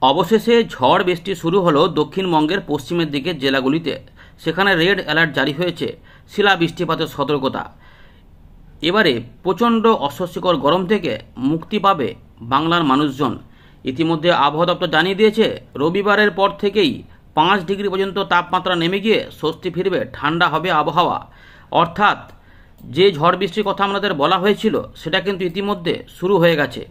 অবশেষে ঝড় বৃষ্টি শুরু হলো দক্ষিণবঙ্গের পশ্চিমের দিকের জেলাগুলিতে। সেখানে রেড অ্যালার্ট জারি হয়েছে, শিলা বৃষ্টিপাতের সতর্কতা। এবারে প্রচণ্ড অস্বস্তিকর গরম থেকে মুক্তি পাবে বাংলার মানুষজন। ইতিমধ্যে আবহাওয়া দপ্তর জানিয়ে দিয়েছে, রবিবারের পর থেকেই 5 ডিগ্রি পর্যন্ত তাপমাত্রা নেমে গিয়ে স্বস্তি ফিরবে, ঠান্ডা হবে আবহাওয়া। অর্থাৎ যে ঝড় বৃষ্টির কথা আমাদের বলা হয়েছিল সেটা কিন্তু ইতিমধ্যে শুরু হয়ে গেছে।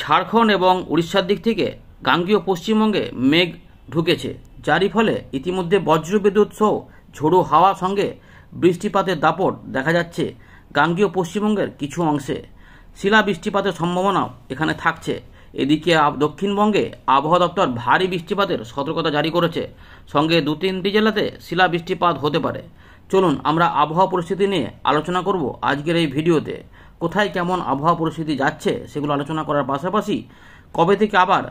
ঝাড়খণ্ড এবং উড়িষ্যার দিক থেকে গাঙ্গেয় পশ্চিমবঙ্গে মেঘ ঢুকেছে, যারই ফলে ইতিমধ্যে বজ্রবিদ্যুৎ সহ ঝোড়ো হাওয়া সঙ্গে বৃষ্টিপাতের দাপট দেখা যাচ্ছে গাঙ্গেয় পশ্চিমবঙ্গের কিছু অংশে। শিলা বৃষ্টিপাতের সম্ভাবনাও এখানে থাকছে। এদিকে দক্ষিণবঙ্গে আবহাওয়া দপ্তর ভারী বৃষ্টিপাতের সতর্কতা জারি করেছে, সঙ্গে 2-3টি জেলাতে শিলা বৃষ্টিপাত হতে পারে। চলুন আমরা আবহাওয়া পরিস্থিতি নিয়ে আলোচনা করব আজকের এই ভিডিওতে। কোথায় কেমন আবহাওয়া পরিস্থিতি যাচ্ছে সেগুলো আলোচনা করার পাশাপাশি কবে থেকে আবার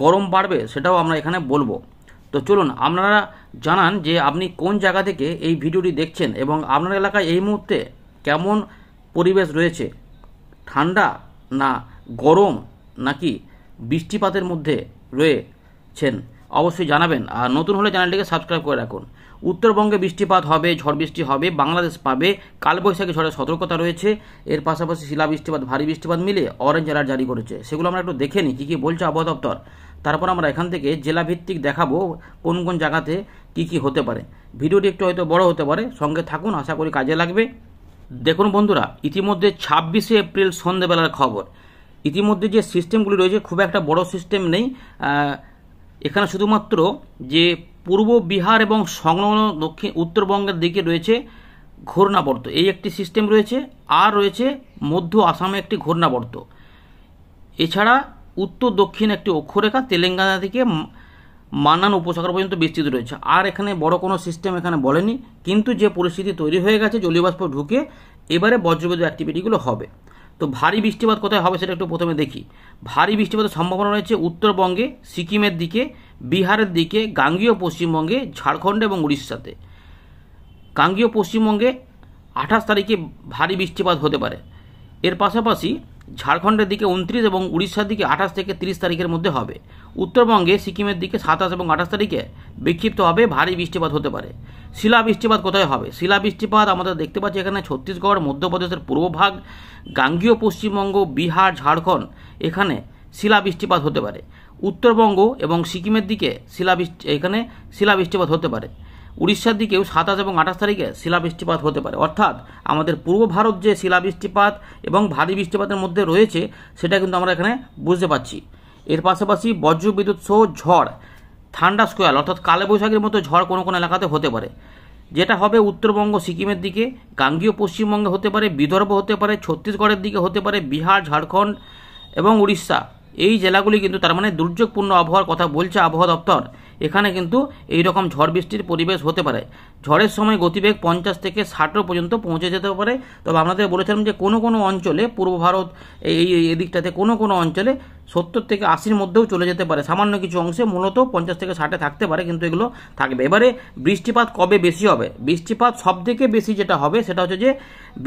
গরম বাড়বে সেটাও আমরা এখানে বলবো। তো চলুন আপনারা জানান যে আপনি কোন জায়গা থেকে এই ভিডিওটি দেখছেন এবং আপনার এলাকায় এই মুহূর্তে কেমন পরিবেশ রয়েছে, ঠান্ডা না গরম নাকি বৃষ্টিপাতের মধ্যে রয়েছেন, অবশ্যই জানাবেন। আর নতুন হলে চ্যানেলটিকে সাবস্ক্রাইব করে রাখুন। উত্তরবঙ্গে বৃষ্টিপাত হবে, ঝড় বৃষ্টি হবে, বাংলাদেশ পাবে কালবৈশাখী ঝড়ের সতর্কতা রয়েছে। এর পাশাপাশি শিলা বৃষ্টিপাত, ভারী বৃষ্টিপাত মিলে অরেঞ্জ অ্যালার্ট জারি করেছে। সেগুলো আমরা একটু দেখে নিই কী কী বলছে আবহাওয়া দপ্তর। তারপর আমরা এখান থেকে জেলাভিত্তিক দেখাবো কোন কোন জায়গাতে কী কী হতে পারে। ভিডিওটি একটু হয়তো বড় হতে পারে, সঙ্গে থাকুন, আশা করি কাজে লাগবে। দেখুন বন্ধুরা, ইতিমধ্যে 26শে এপ্রিল সন্ধ্যেবেলার খবর। ইতিমধ্যে যে সিস্টেমগুলি রয়েছে খুব একটা বড় সিস্টেম নেই। এখানে শুধুমাত্র যে পূর্ব বিহার এবং সংলগ্ন উত্তরবঙ্গের দিকে রয়েছে ঘূর্ণাবর্ত, এই একটি সিস্টেম রয়েছে। আর রয়েছে মধ্য আসামে একটি ঘূর্ণাবর্ত। এছাড়া উত্তর দক্ষিণ একটি অক্ষরেখা তেলেঙ্গানা থেকে মান্নান উপসাগর পর্যন্ত বিস্তৃত রয়েছে। আর এখানে বড় কোনো সিস্টেম এখানে বলেনি, কিন্তু যে পরিস্থিতি তৈরি হয়ে গেছে জলীয় বাষ্প ঢুকে এবারে বজ্রবিদ্যুৎ অ্যাক্টিভিটিগুলো হবে। তো ভারী বৃষ্টিপাত কোথায় হবে সেটা একটু প্রথমে দেখি। ভারী বৃষ্টিপাতের সম্ভাবনা রয়েছে উত্তরবঙ্গে, সিকিমের দিকে, বিহারের দিকে, গাঙ্গেয় পশ্চিমবঙ্গে, ঝাড়খণ্ড এবং উড়িষ্যাতে। গাঙ্গেয় পশ্চিমবঙ্গে 28 তারিখে ভারী বৃষ্টিপাত হতে পারে। এর পাশাপাশি ঝাড়খণ্ডের দিকে 29 এবং উড়িষ্যার দিকে 28 থেকে 30 তারিখের মধ্যে হবে। উত্তরবঙ্গে সিকিমের দিকে 27 এবং 28 তারিখে বিক্ষিপ্তভাবে ভারী বৃষ্টিপাত হতে পারে। শিলা বৃষ্টিপাত কোথায় হবে? শিলা বৃষ্টিপাত আমাদের দেখতে পাচ্ছি এখানে ছত্তিশগড়, মধ্যপ্রদেশের পূর্বভাগ, গাঙ্গেয় পশ্চিমবঙ্গ, বিহার, ঝাড়খণ্ড, এখানে শিলা বৃষ্টিপাত হতে পারে। উত্তরবঙ্গ এবং সিকিমের দিকে এখানে শিলা বৃষ্টিপাত হতে পারে। উড়িষ্যার দিকেও 27 এবং 28 তারিখে শিলা বৃষ্টিপাত হতে পারে। অর্থাৎ আমাদের পূর্ব ভারত যে শিলা বৃষ্টিপাত এবং ভারী বৃষ্টিপাতের মধ্যে রয়েছে সেটা কিন্তু আমরা এখানে বুঝতে পারছি। এর পাশাপাশি বজ্রবিদ্যুৎ সহ ঝড়, থান্ডার স্কোয়াল অর্থাৎ কালবৈশাখীর মতো ঝড় কোনো কোনো এলাকাতে হতে পারে। যেটা হবে উত্তরবঙ্গ, সিকিমের দিকে, গাঙ্গেয় পশ্চিমবঙ্গে হতে পারে, বিদর্ভ হতে পারে, ছত্তিশগড়ের দিকে হতে পারে, বিহার, ঝাড়খণ্ড এবং উড়িষ্যা, এই জেলাগুলি কিন্তু তার মানে দুর্যোগপূর্ণ আবহাওয়ার কথা বলছে আবহাওয়া দপ্তর। এখানে কিন্তু এই রকম ঝড় বৃষ্টির পরিবেশ হতে পারে। ঝড়ের সময় গতিবেগ 50 থেকে 60 পর্যন্ত পৌঁছে যেতে পারে। তবে আপনাদের বলেছিলাম যে কোনো কোনো অঞ্চলে, পূর্ব ভারত এদিকটাতে কোনো কোনো অঞ্চলে 70 থেকে 80-র মধ্যেও চলে যেতে পারে। সামান্য কিছু অংশে মূলত 50 থেকে 60-এ থাকতে পারে, কিন্তু এগুলো থাকবে। এবারে বৃষ্টিপাত কবে বেশি হবে? বৃষ্টিপাত সব থেকে বেশি যেটা হবে সেটা হচ্ছে যে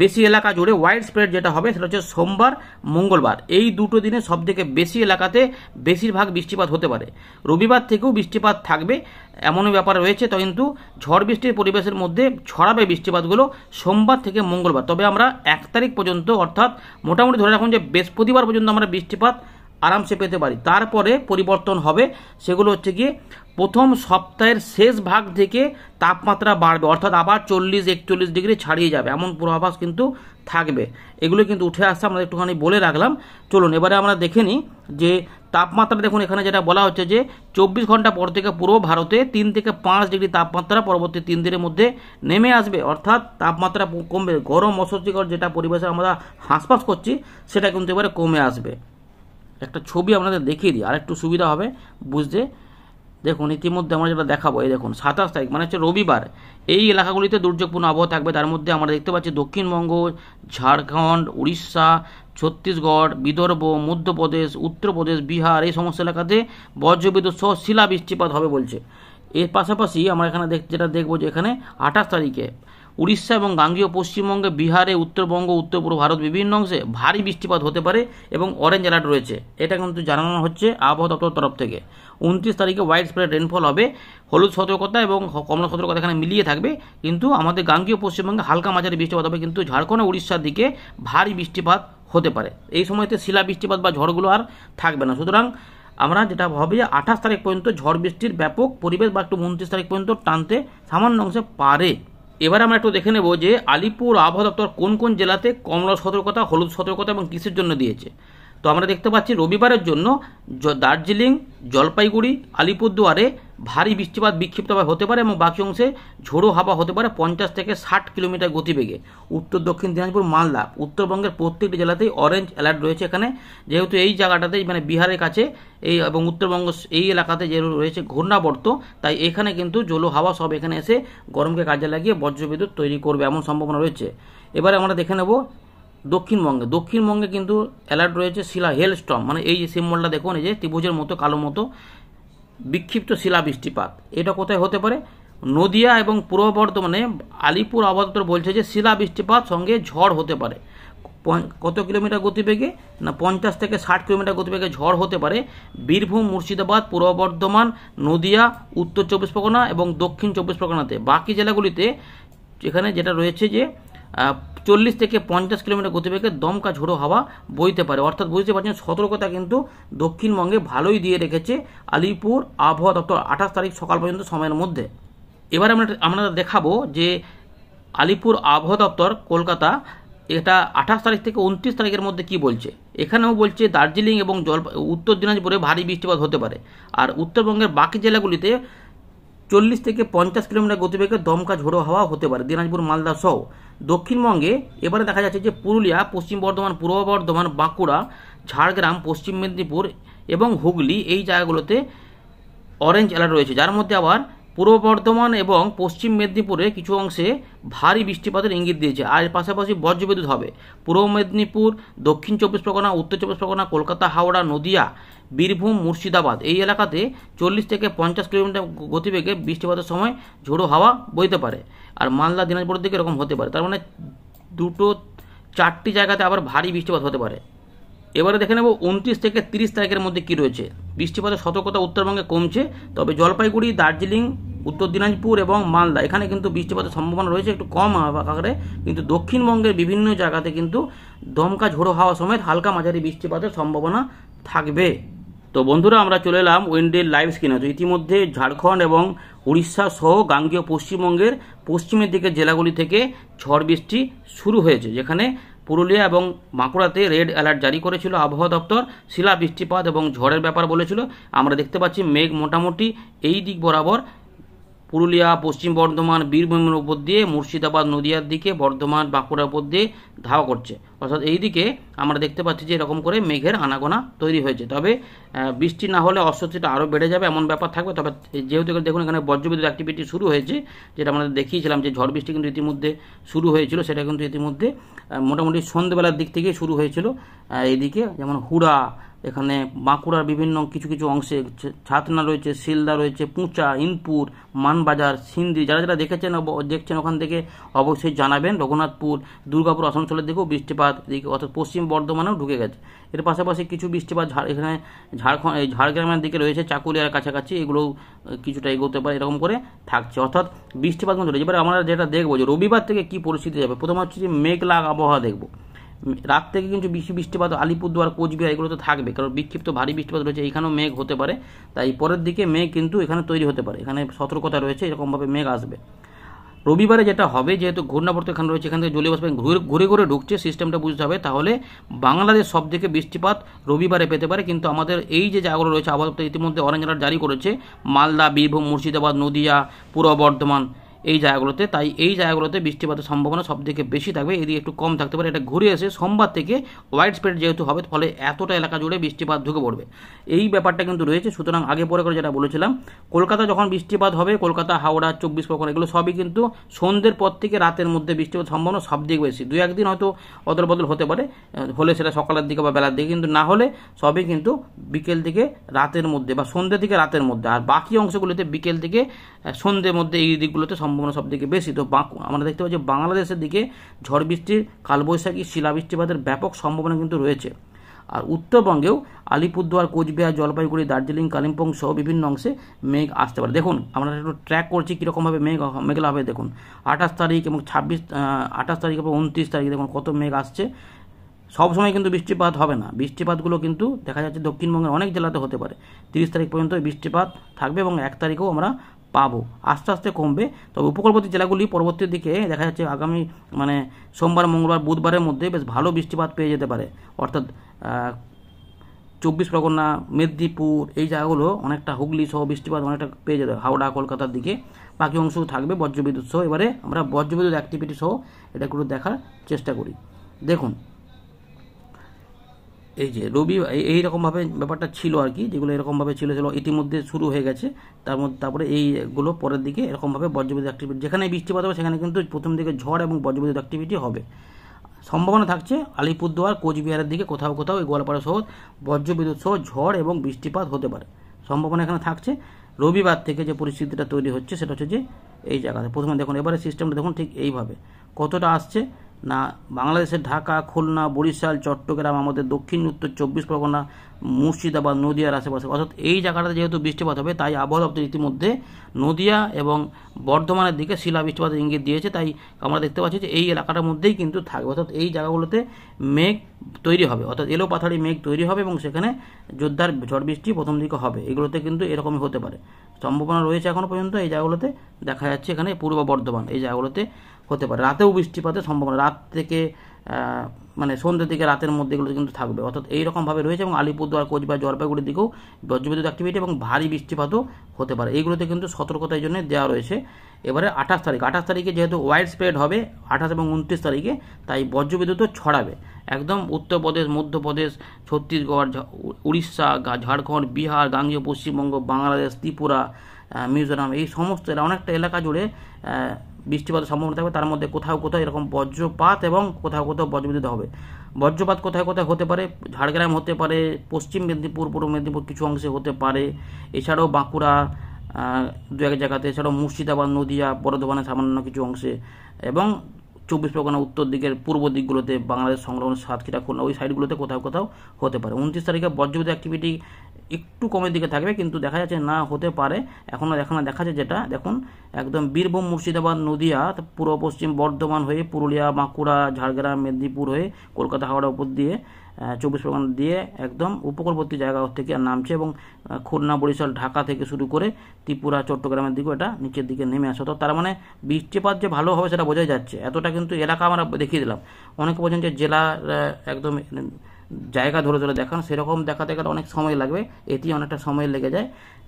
বেশি এলাকা জুড়ে ওয়াইড স্প্রেড যেটা হবে সেটা হচ্ছে সোমবার, মঙ্গলবার। এই দুটো দিনে সব থেকে বেশি এলাকাতে বেশিরভাগ বৃষ্টিপাত হতে পারে। রবিবার থেকেও বৃষ্টিপাত থাকবে এমনই ব্যাপার রয়েছে। তো কিন্তু ঝড় বৃষ্টির পরিবেশের মধ্যে ছড়াবে বৃষ্টিপাতগুলো সোমবার থেকে মঙ্গলবার। তবে আমরা 1 তারিখ পর্যন্ত, অর্থাৎ মোটামুটি ধরে রাখুন যে বৃহস্পতিবার পর্যন্ত আমরা বৃষ্টিপাত আরামসে পেতে পারি। তারপরে পরিবর্তন হবে, সেগুলো হচ্ছে গিয়ে প্রথম সপ্তাহের শেষ ভাগ থেকে তাপমাত্রা বাড়বে, অর্থাৎ আবার 40-41 ডিগ্রি ছাড়িয়ে যাবে এমন পূর্বাভাস কিন্তু থাকবে। এগুলো কিন্তু উঠে আসছে, আমরা একটুখানি বলে রাখলাম। চলুন এবারে আমরা দেখে নিই যে তাপমাত্রা। দেখুন এখানে যেটা বলা হচ্ছে যে 24 ঘন্টা পর থেকে পূর্ব ভারতে 3 থেকে 5 ডিগ্রি তাপমাত্রা পরবর্তী 3 দিনের মধ্যে নেমে আসবে, অর্থাৎ তাপমাত্রা কমবে। গরম অস্বস্তিকর যেটা পরিবেশে আমরা হাঁসফাঁস করছি সেটা কিন্তু এবারে কমে আসবে। একটা ছবি আপনাদের দেখিয়ে দিই, আর একটু সুবিধা হবে বুঝতে। দেখুন ইতিমধ্যে আমরা যেটা দেখাবো, এই দেখুন 27 তারিখ মানে হচ্ছে রবিবার, এই এলাকাগুলিতে দুর্যোগপূর্ণ আবহাওয়া থাকবে। তার মধ্যে আমরা দেখতে পাচ্ছি দক্ষিণবঙ্গ, ঝাড়খণ্ড, উড়িষ্যা, ছত্তিশগড়, বিদর্ভ, মধ্যপ্রদেশ, উত্তরপ্রদেশ, বিহার, এই সমস্ত এলাকাতে বজ্রবিদ্যুৎ সহ শিলা বৃষ্টিপাত হবে বলছে। এর পাশাপাশি আমরা এখানে যেটা দেখবো যে এখানে 28 তারিখে উড়িষ্যা এবং গাঙ্গেয় পশ্চিমবঙ্গে, বিহারে, উত্তরবঙ্গ, উত্তর পূর্ব ভারত বিভিন্ন অংশে ভারী বৃষ্টিপাত হতে পারে এবং অরেঞ্জ অ্যালার্ট রয়েছে। এটা কিন্তু জানানো হচ্ছে আবহাওয়া দপ্তরের তরফ থেকে। 29 তারিখে ওয়াইড স্প্রেড রেনফল হবে, হলুদ সতর্কতা এবং কমলা সতর্কতা এখানে মিলিয়ে থাকবে। কিন্তু আমাদের গাঙ্গেয় পশ্চিমবঙ্গে হালকা মাঝারি বৃষ্টিপাত হবে, কিন্তু ঝাড়খণ্ড ও উড়িষ্যার দিকে ভারী বৃষ্টিপাত হতে পারে। এই সময়তে শিলা বৃষ্টিপাত বা ঝড়গুলো আর থাকবে না। সুতরাং আমরা যেটা ভাবি যে 28 তারিখ পর্যন্ত ঝড় বৃষ্টির ব্যাপক পরিবেশ বা একটু 29 তারিখ পর্যন্ত টানতে সামান্য অংশে পারে। এবার আমরা একটু দেখে নেব যে আলিপুর আবহাওয়া দপ্তর কোন কোন জেলাতে কমলা সতর্কতা, হলুদ সতর্কতা এবং কিসের জন্য দিয়েছে। তো আমরা দেখতে পাচ্ছি রবিবারের জন্য দার্জিলিং, জলপাইগুড়ি, আলিপুরদুয়ারে ভারী বৃষ্টিপাত বিক্ষিপ্তভাবে হতে পারে এবং বাকি অংশে ঝোড়ো হাওয়া হতে পারে 50 থেকে 60 কিলোমিটার গতিবেগে। উত্তর দক্ষিণ দিনাজপুর, মালদা, উত্তরবঙ্গের প্রত্যেকটি জেলাতেই অরেঞ্জ অ্যালার্ট রয়েছে। এখানে যেহেতু এই জায়গাটাতেই মানে বিহারের কাছে এই এবং উত্তরবঙ্গ এই এলাকাতে যে রয়েছে ঘূর্ণাবর্ত, তাই এখানে কিন্তু জলো হাওয়া সব এখানে এসে গরমকে কাজে লাগিয়ে বজ্রবিদ্যুৎ তৈরি করবে এমন সম্ভাবনা রয়েছে। এবারে আমরা দেখে নেব দক্ষিণবঙ্গে কিন্তু অ্যালার্ট রয়েছে শিলা হেল স্টর্ম, মানে এই যে সিম্বলটা দেখুন, এই যে ত্রিভুজের মতো কালো মতো বিক্ষিপ্ত শিলা বৃষ্টিপাত। এটা কোথায় হতে পারে? নদিয়া এবং পূর্ব বর্ধমানে আলিপুর আবহাওয়া দপ্তর বলছে যে শিলা বৃষ্টিপাত সঙ্গে ঝড় হতে পারে। কত কিলোমিটার গতিবেগে? না 50 থেকে 60 কিলোমিটার গতিবেগে ঝড় হতে পারে বীরভূম, মুর্শিদাবাদ, পূর্ব বর্ধমান, নদিয়া, উত্তর 24 পরগনা এবং দক্ষিণ 24 পরগনাতে। বাকি জেলাগুলিতে এখানে যেটা রয়েছে যে 40 থেকে 50 কিলোমিটার গতিবেগে দমকা ঝোড়ো হাওয়া বইতে পারে। অর্থাৎ বুঝতে পারছেন সতর্কতা কিন্তু দক্ষিণবঙ্গে ভালোই দিয়ে রেখেছে আলিপুর আবহাওয়া দপ্তর 28 তারিখ সকাল পর্যন্ত সময়ের মধ্যে। এবার আমরা দেখাবো যে আলিপুর আবহাওয়া দপ্তর কলকাতা এটা 28 তারিখ থেকে 29 তারিখের মধ্যে কি বলছে। এখানেও বলছে দার্জিলিং এবং উত্তর দিনাজপুরে ভারী বৃষ্টিপাত হতে পারে। আর উত্তরবঙ্গের বাকি জেলাগুলিতে 40 থেকে 50 কিলোমিটার গতিবেগে দমকা ঝোড়ো হাওয়া হতে পারে, দিনাজপুর, মালদা সহ। দক্ষিণবঙ্গে এবারে দেখা যাচ্ছে যে পুরুলিয়া, পশ্চিম বর্ধমান, পূর্ব বর্ধমান, বাঁকুড়া, ঝাড়গ্রাম, পশ্চিম মেদিনীপুর এবং হুগলি এই জায়গাগুলোতে অরেঞ্জ অ্যালার্ট রয়েছে, যার মধ্যে আবার পূর্ব বর্ধমান এবং পশ্চিম মেদিনীপুরে কিছু অংশে ভারী বৃষ্টিপাতের ইঙ্গিত দিয়েছে। আর পাশাপাশি বজ্রবিদ্যুৎ হবে পূর্ব মেদিনীপুর, দক্ষিণ 24 পরগনা, উত্তর 24 পরগনা, কলকাতা, হাওড়া, নদিয়া, বীরভূম, মুর্শিদাবাদ এই এলাকাতে 40 থেকে 50 কিলোমিটার গতিবেগে বৃষ্টিপাতের সময় ঝোড়ো হাওয়া বইতে পারে। আর মালদা, দিনাজপুরের দিকে এরকম হতে পারে। তার মানে 4টি জায়গাতে আবার ভারী বৃষ্টিপাত হতে পারে। এবারে দেখে নেব 29 থেকে 30 তারিখের মধ্যে কি রয়েছে। বৃষ্টিপাতের সতর্কতা উত্তরবঙ্গে কমছে, তবে জলপাইগুড়ি, দার্জিলিং, উত্তর দিনাজপুর এবং মালদা এখানে কিন্তু বৃষ্টিপাতের সম্ভাবনা রয়েছে একটু কম আকারে। কিন্তু দক্ষিণবঙ্গের বিভিন্ন জায়গাতে কিন্তু দমকা ঝোড়ো হাওয়া সমেত হালকা মাঝারি বৃষ্টিপাতের সম্ভাবনা থাকবে। তো বন্ধুরা, আমরা চলে এলাম উইন্ডের লাইভ স্ক্রিনে। তো ইতিমধ্যে ঝাড়খণ্ড এবং উড়িষ্যা সহ গাঙ্গেয় পশ্চিমবঙ্গের পশ্চিমের দিকের জেলাগুলি থেকে ঝড় বৃষ্টি শুরু হয়েছে, যেখানে পুরুলিয়া এবং বাঁকুড়াতে রেড অ্যালার্ট জারি করেছিল আবহাওয়া দপ্তর। শিলা বৃষ্টিপাত এবং ঝড়ের ব্যাপার বলেছিল। আমরা দেখতে পাচ্ছি মেঘ মোটামুটি এই দিক বরাবর পুরুলিয়া, পশ্চিম বর্ধমান, বীরভূমের উপর দিয়ে মুর্শিদাবাদ, নদিয়ার দিকে, বর্ধমান, বাঁকুড়ার উপর দিয়ে ধাওয়া করছে। অর্থাৎ এই দিকে আমরা দেখতে পাচ্ছি যে এরকম করে মেঘের আনাগোনা তৈরি হয়েছে। তবে বৃষ্টি না হলে অস্বস্তিটা আরও বেড়ে যাবে এমন ব্যাপার থাকবে। তবে যেহেতু দেখুন এখানে বজ্রবিদ্যুৎ অ্যাক্টিভিটি শুরু হয়েছে, যেটা আমরা দেখিয়েছিলাম যে ঝড় বৃষ্টি কিন্তু ইতিমধ্যে শুরু হয়েছিল, সেটা কিন্তু ইতিমধ্যে মোটামুটি সন্ধ্যেবেলার দিক থেকেই শুরু হয়েছিল। এইদিকে যেমন হুড়া, এখানে বাঁকুড়ার বিভিন্ন কিছু কিছু অংশে ছাতনা রয়েছে, শিলদা রয়েছে, পুঁচা, ইনপুর, মানবাজার, সিন্দি, যারা দেখছেন ওখান থেকে অবশ্যই জানাবেন। রঘুনাথপুর, দুর্গাপুর, আসানসোলের দিকেও বৃষ্টিপাত এদিকে অর্থাৎ পশ্চিম বর্ধমানেও ঢুকে গেছে। এর পাশাপাশি কিছু বৃষ্টিপাত এখানে ঝাড়গ্রামের দিকে রয়েছে, চাকুলিয়ার কাছাকাছি, এগুলোও কিছুটা এগোতে পারে, এরকম করে থাকছে। অর্থাৎ বৃষ্টিপাত কিন্তু রয়েছে। এবার আমরা যেটা দেখবো যে রবিবার থেকে কি পরিস্থিতি যাবে। প্রথম হচ্ছে যে মেঘলা আবহাওয়া দেখব। রাত থেকে কিন্তু বৃষ্টিপাত আলিপুরদুয়ার, কোচবিহার এগুলো তো থাকবে, কারণ বিক্ষিপ্ত ভারী বৃষ্টিপাত রয়েছে, এখানেও মেঘ হতে পারে। তাই পরের দিকে মেঘ কিন্তু এখানে তৈরি হতে পারে, এখানে সতর্কতা রয়েছে, এরকমভাবে মেঘ আসবে। রবিবারে যেটা হবে, যেহেতু ঘূর্ণাবর্ত এখানে রয়েছে, এখান থেকে জলীয় বাষ্প ঘুরে ঘুরে ঢুকছে, সিস্টেমটা বুঝতে হবে। তাহলে বাংলাদেশ সব থেকে বৃষ্টিপাত রবিবারে পেতে পারে। কিন্তু আমাদের এই যে জায়গাগুলো রয়েছে আবহাওয়া দপ্তর ইতিমধ্যে অরেঞ্জ অ্যালার্ট জারি করেছে মালদা, বীরভূম, মুর্শিদাবাদ, নদিয়া, পূর্ব বর্ধমান এই জায়গাগুলোতে। তাই এই জায়গাগুলোতে বৃষ্টিপাতের সম্ভাবনা সব থেকে বেশি থাকবে, এদিকে একটু কম থাকতে পারে। এটা ঘুরে এসে সোমবার থেকে ওয়াইড স্প্রেড যেহেতু হবে, ফলে এতটা এলাকা জুড়ে বৃষ্টিপাত ঢুকে পড়বে, এই ব্যাপারটা কিন্তু রয়েছে। সুতরাং আগে পরে করে যেটা বলেছিলাম, কলকাতা যখন বৃষ্টিপাত হবে, কলকাতা, হাওড়া, 24 পরগনা এগুলো সবই কিন্তু সন্ধ্যের পর থেকে রাতের মধ্যে বৃষ্টিপাত সম্ভাবনা সব দিকে বেশি। 2-1 দিন হয়তো অদল বদল হতে পারে, হলে সেটা সকালের দিকে বা বেলার দিকে, কিন্তু না হলে সবই কিন্তু বিকেল থেকে রাতের মধ্যে বা সন্ধ্যে থেকে রাতের মধ্যে। আর বাকি অংশগুলিতে বিকেল থেকে সন্ধ্যের মধ্যে এই দিকগুলোতে সম্ভাবনা সম্ভাবনা সবথেকে বেশি। তো আমরা দেখতে পাচ্ছি বাংলাদেশের দিকে ঝড় বৃষ্টির, কালবৈশাখী, শিলাবৃষ্টিপাতের ব্যাপক সম্ভাবনা কিন্তু রয়েছে। আর উত্তরবঙ্গেও আলিপুরদুয়ার, কোচবিহার, জলপাইগুড়ি, দার্জিলিং, কালিম্পং সহ বিভিন্ন অংশে মেঘ আসতে পারে। দেখুন আমরা একটু ট্র্যাক করছি কীরকমভাবে মেঘলা হবে। দেখুন 28 তারিখ এবং 28 তারিখ এবং 29 তারিখ দেখুন কত মেঘ আসছে। সবসময় কিন্তু বৃষ্টিপাত হবে না, বৃষ্টিপাতগুলো কিন্তু দেখা যাচ্ছে দক্ষিণবঙ্গের অনেক জেলাতে হতে পারে। 30 তারিখ পর্যন্ত বৃষ্টিপাত থাকবে এবং 1 তারিখেও আমরা পাবো, আস্তে আস্তে কমবে। তবে উপকূলবর্তী জেলাগুলি পরবর্তীর দিকে দেখা যাচ্ছে আগামী সোমবার, মঙ্গলবার, বুধবারের মধ্যে বেশ ভালো বৃষ্টিপাত পেয়ে যেতে পারে। অর্থাৎ 24 পরগনা, মেদিনীপুর এই জায়গাগুলো অনেকটা, হুগলি সহ বৃষ্টিপাত অনেকটা পেয়ে যেতে, হাওড়া, কলকাতার দিকে বাকি অংশও থাকবে বজ্রবিদ্যুৎ সহ। এবারে আমরা বজ্রবিদ্যুৎ অ্যাক্টিভিটি সহ এটা একটু দেখার চেষ্টা করি। দেখুন এই যে এইরকমভাবে ব্যাপারটা ছিল আর কি, যেগুলো এরকমভাবে ছিল ইতিমধ্যে শুরু হয়ে গেছে। তারপরে এইগুলো পরের দিকে এরকমভাবে বজ্রবিদ্যুৎ অ্যাক্টিভিটি, যেখানে বৃষ্টিপাত হবে সেখানে কিন্তু প্রথম দিকে ঝড় এবং বজ্রবিদ্যুৎ অ্যাক্টিভিটি হবে। সম্ভাবনা থাকছে আলিপুরদুয়ার, কোচবিহারের দিকে কোথাও কোথাও, এই গোয়ালপাড়া সহ বজ্রবিদ্যুৎ সহ ঝড় এবং বৃষ্টিপাত হতে পারে, সম্ভাবনা এখানে থাকছে। রবিবার থেকে যে পরিস্থিতিটা তৈরি হচ্ছে সেটা হচ্ছে যে এই জায়গাতে প্রথমে দেখুন, এবারে সিস্টেমটা দেখুন ঠিক এইভাবে কতটা আসছে না, বাংলাদেশের ঢাকা, খুলনা, বরিশাল, চট্টগ্রাম, আমাদের দক্ষিণ উত্তর 24 পরগনা, মুর্শিদাবাদ, নদিয়ার আশেপাশে, অর্থাৎ এই জায়গাটাতে যেহেতু বৃষ্টিপাত হবে তাই আবহাওয়া দপ্তর ইতিমধ্যে নদিয়া এবং বর্ধমানের দিকে শিলা বৃষ্টিপাতের ইঙ্গিত দিয়েছে। তাই আমরা দেখতে পাচ্ছি যে এই এলাকাটার মধ্যেই কিন্তু থাকবে, অর্থাৎ এই জায়গাগুলোতে মেঘ তৈরি হবে, অর্থাৎ এলো পাথাড়ি মেঘ তৈরি হবে এবং সেখানে জোরদার ঝড় বৃষ্টি প্রথম দিকে হবে। এগুলোতে কিন্তু এরকমই হতে পারে, সম্ভাবনা রয়েছে এখনও পর্যন্ত। এই জায়গাগুলোতে দেখা যাচ্ছে এখানে পূর্ব বর্ধমান এই জায়গাগুলোতে হতে পারে, রাতেও বৃষ্টিপাতের সম্ভাবনা, রাত থেকে সন্ধ্যে থেকে রাতের মধ্যে এগুলো কিন্তু থাকবে, অর্থাৎ এইরকমভাবে রয়েছে। এবং আলিপুরদুয়ার, কোচবিহার, জলপাইগুড়ির দিকেও বজ্রবিদ্যুৎ অ্যাক্টিভিটি এবং ভারী বৃষ্টিপাতও হতে পারে, এইগুলোতে কিন্তু সতর্কতার জন্য দেওয়া রয়েছে। এবারে 28 তারিখে যেহেতু ওয়াইড স্প্রেড হবে 28 এবং 29 তারিখে, তাই বজ্রবিদ্যুৎও ছড়াবে একদম উত্তরপ্রদেশ, মধ্যপ্রদেশ, ছত্তিশগড়, উড়িষ্যা, ঝাড়খণ্ড, বিহার, গাঙ্গেয় পশ্চিমবঙ্গ, বাংলাদেশ, ত্রিপুরা, মিজোরাম, এই সমস্ত অনেকটা এলাকা জুড়ে বৃষ্টিপাতের সম্ভাবনা থাকবে। তার মধ্যে কোথাও কোথাও এরকম বজ্রপাত এবং কোথাও কোথাও বজ্রবিদ্যুৎ হবে। বজ্রপাত কোথায় কোথায় হতে পারে, ঝাড়গ্রাম হতে পারে, পশ্চিম মেদিনীপুর, পূর্ব মেদিনীপুর কিছু অংশে হতে পারে, এছাড়াও বাঁকুড়া দু এক জায়গাতে, এছাড়াও মুর্শিদাবাদ, নদিয়া, বর্ধমানের সামান্য কিছু অংশে, এবং 24 পরগনা উত্তর দিকের পূর্ব দিকগুলোতে, বাংলাদেশ সংলগ্ন সাতক্ষীরা, খুলনা ওই সাইডগুলোতে কোথাও কোথাও হতে পারে। 29 তারিখে বজ্রবিদ্যুৎ অ্যাক্টিভিটি একটু কমের দিকে থাকবে, কিন্তু দেখা যাচ্ছে না হতে পারে, এখনও দেখা যাচ্ছে যেটা দেখুন একদম বীরভূম, মুর্শিদাবাদ, নদিয়া, পূর্ব পশ্চিম বর্ধমান হয়ে পুরুলিয়া, বাঁকুড়া, ঝাড়গ্রাম, মেদিনীপুর হয়ে কলকাতা, হাওড়া উপর দিয়ে 24 পরগনা দিয়ে একদম উপকূলবর্তী জায়গা থেকে নামছে, এবং খুলনা, বরিশাল, ঢাকা থেকে শুরু করে ত্রিপুরা, চট্টগ্রামের দিকেও এটা নিচের দিকে নেমে আসে। তো তার মানে বৃষ্টিপাত যে ভালো হবে সেটা বোঝাই যাচ্ছে, এতটা কিন্তু এলাকা আমরা দেখিয়ে দিলাম। অনেকে বলছেন যে জেলা একদম জায়গা ধরে ধরে দেখান, সেরকম দেখাতে গেলে অনেক সময় লাগবে, এটি অনেকটা সময় লেগে যায়।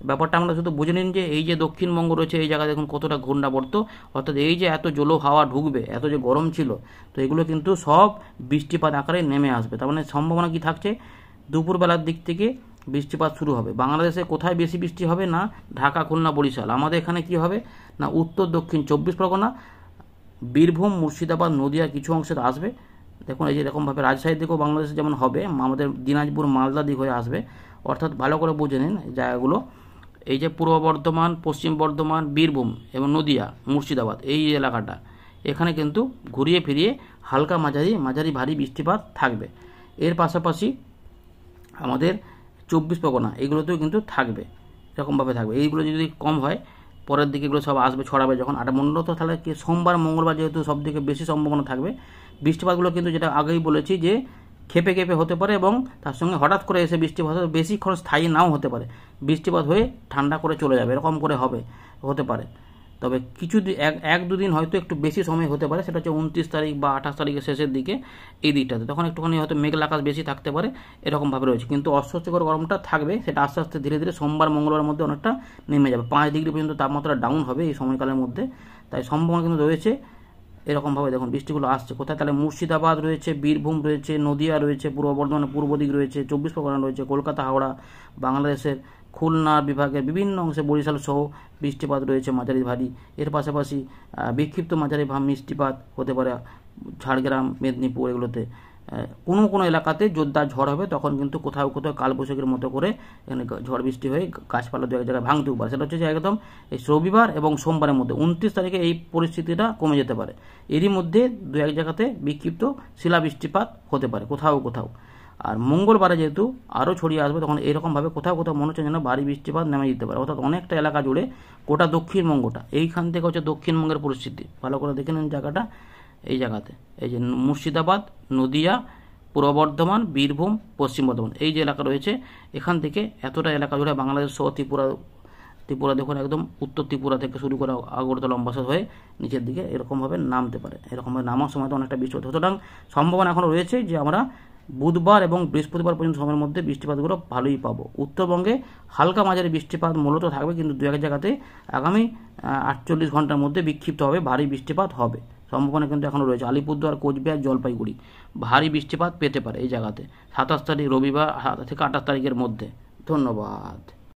ব্যাপারটা আমরা শুধু বুঝে নিন যে এই যে দক্ষিণবঙ্গ রয়েছে এই জায়গায় দেখুন কতটা ঘূর্ণাবর্ত, অর্থাৎ এই যে এত জলো হাওয়া ঢুকবে, এত যে গরম ছিল, তো এগুলো কিন্তু সব বৃষ্টিপাত আকারে নেমে আসবে। তার মানে সম্ভাবনা কি থাকছে, দুপুরবেলার দিক থেকে বৃষ্টিপাত শুরু হবে। বাংলাদেশে কোথায় বেশি বৃষ্টি হবে না, ঢাকা, খুলনা, বরিশাল। আমাদের এখানে কি হবে না, উত্তর দক্ষিণ 24 পরগনা, বীরভূম, মুর্শিদাবাদ, নদিয়া কিছু অংশে আসবে। দেখুন এই যে এরকমভাবে রাজশাহীর দিকেও বাংলাদেশে যেমন হবে, আমাদের দিনাজপুর, মালদা দিক হয়ে আসবে। অর্থাৎ ভালো করে বুঝে নিন জায়গাগুলো, এই যে পূর্ব বর্ধমান, পশ্চিম বর্ধমান, বীরভূম এবং নদিয়া, মুর্শিদাবাদ এই এলাকাটা, এখানে কিন্তু ঘুরিয়ে ফিরিয়ে হালকা মাঝারি ভারী বৃষ্টিপাত থাকবে। এর পাশাপাশি আমাদের 24 পরগনা এগুলোতেও কিন্তু থাকবে, এরকমভাবে থাকবে। এইগুলো যদি কম হয় পরের দিকে এগুলো সব আসবে, ছড়াবে যখন। আর মূলত তাহলে কি সোমবার, মঙ্গলবার যেহেতু সব থেকে বেশি সম্ভাবনা থাকবে, বৃষ্টিপাতগুলো কিন্তু যেটা আগেই বলেছি যে খেপে খেপে হতে পারে, এবং তার সঙ্গে হঠাৎ করে এসে বৃষ্টিপাত বেশিক্ষণ স্থায়ী নাও হতে পারে, বৃষ্টিপাত হয়ে ঠান্ডা করে চলে যাবে, এরকম করে হতে পারে। তবে কিছু এক দুদিন হয়তো একটু বেশি সময় হতে পারে, সেটা হচ্ছে 29 তারিখ বা 28 তারিখের শেষের দিকে, এই দিকটাতে তখন একটুখানি হয়তো মেঘলা আকাশ বেশি থাকতে পারে, এরকমভাবে রয়েছে। কিন্তু অস্বস্তিকর গরমটা থাকবে, সেটা আস্তে আস্তে ধীরে ধীরে সোমবার, মঙ্গলবার মধ্যে অনেকটা নেমে যাবে, 5 ডিগ্রি পর্যন্ত তাপমাত্রা ডাউন হবে এই সময়কালের মধ্যে। তাই সম্ভাবনা কিন্তু রয়েছে এরকমভাবে। দেখুন বৃষ্টিগুলো আসছে কোথায়, তাহলে মুর্শিদাবাদ রয়েছে, বীরভূম রয়েছে, নদিয়া রয়েছে, পূর্ব বর্ধমানের পূর্ব দিক রয়েছে, 24 পরগনা রয়েছে, কলকাতা, হাওড়া, বাংলাদেশের খুলনা বিভাগের বিভিন্ন অংশে, বরিশাল সহ বৃষ্টিপাত রয়েছে মাঝারি ভারী। এর পাশাপাশি বিক্ষিপ্ত মাঝারি বৃষ্টিপাত হতে পারে ঝাড়গ্রাম, মেদিনীপুর এগুলোতে, কোনো কোনো এলাকাতে জোরদার ঝড় হবে, তখন কিন্তু কোথাও কোথাও কালবৈশাখীর মতো করে এখানে ঝড় বৃষ্টি হয়ে গাছপালা দু এক জায়গায় ভাঙতেও পারে। সেটা হচ্ছে যে একদম এই রবিবার এবং সোমবারের মধ্যে 29 তারিখে এই পরিস্থিতিটা কমে যেতে পারে। এরই মধ্যে দু এক জায়গাতে বিক্ষিপ্ত শিলাবৃষ্টিপাত হতে পারে কোথাও কোথাও। আর মঙ্গলবারে যেহেতু আরও ছড়িয়ে আসবে, তখন এরকমভাবে কোথাও কোথাও মনে হচ্ছে যেন ভারী বৃষ্টিপাত নেমে যেতে পারে, অর্থাৎ অনেকটা এলাকা জুড়ে গোটা দক্ষিণবঙ্গটা, এইখান থেকে হচ্ছে দক্ষিণবঙ্গের পরিস্থিতি। ভালো করে দেখে নিন জায়গাটা, এই জায়গাতে এই যে মুর্শিদাবাদ, নদিয়া, পূর্ব বর্ধমান, বীরভূম, পশ্চিম বর্ধমান, এই যে এলাকা রয়েছে এখান থেকে এতটা এলাকা জুড়ে বাংলাদেশ সহ ত্রিপুরা দেখুন একদম উত্তর ত্রিপুরা থেকে শুরু করে আগরতলা অম্বাসা হয়ে নিচের দিকে এরকমভাবে নামতে পারে। এরকমভাবে নামার সময় তো অনেকটা বৃষ্টি হতে, সুতরাং সম্ভাবনা এখনও রয়েছে যে আমরা বুধবার এবং বৃহস্পতিবার পর্যন্ত সময়ের মধ্যে বৃষ্টিপাতগুলো ভালোই পাবো। উত্তরবঙ্গে হালকা মাঝারি বৃষ্টিপাত মূলত থাকবে, কিন্তু দু এক জায়গাতে আগামী 48 ঘন্টার মধ্যে বিক্ষিপ্তভাবে ভারী বৃষ্টিপাত হবে সম্ভাবনা কিন্তু এখনও রয়েছে। আলিপুরদুয়ার, কোচবিহার, জলপাইগুড়ি ভারী বৃষ্টিপাত পেতে পারে এই জায়গাতে 27 তারিখ রবিবার থেকে 28 তারিখের মধ্যে। ধন্যবাদ।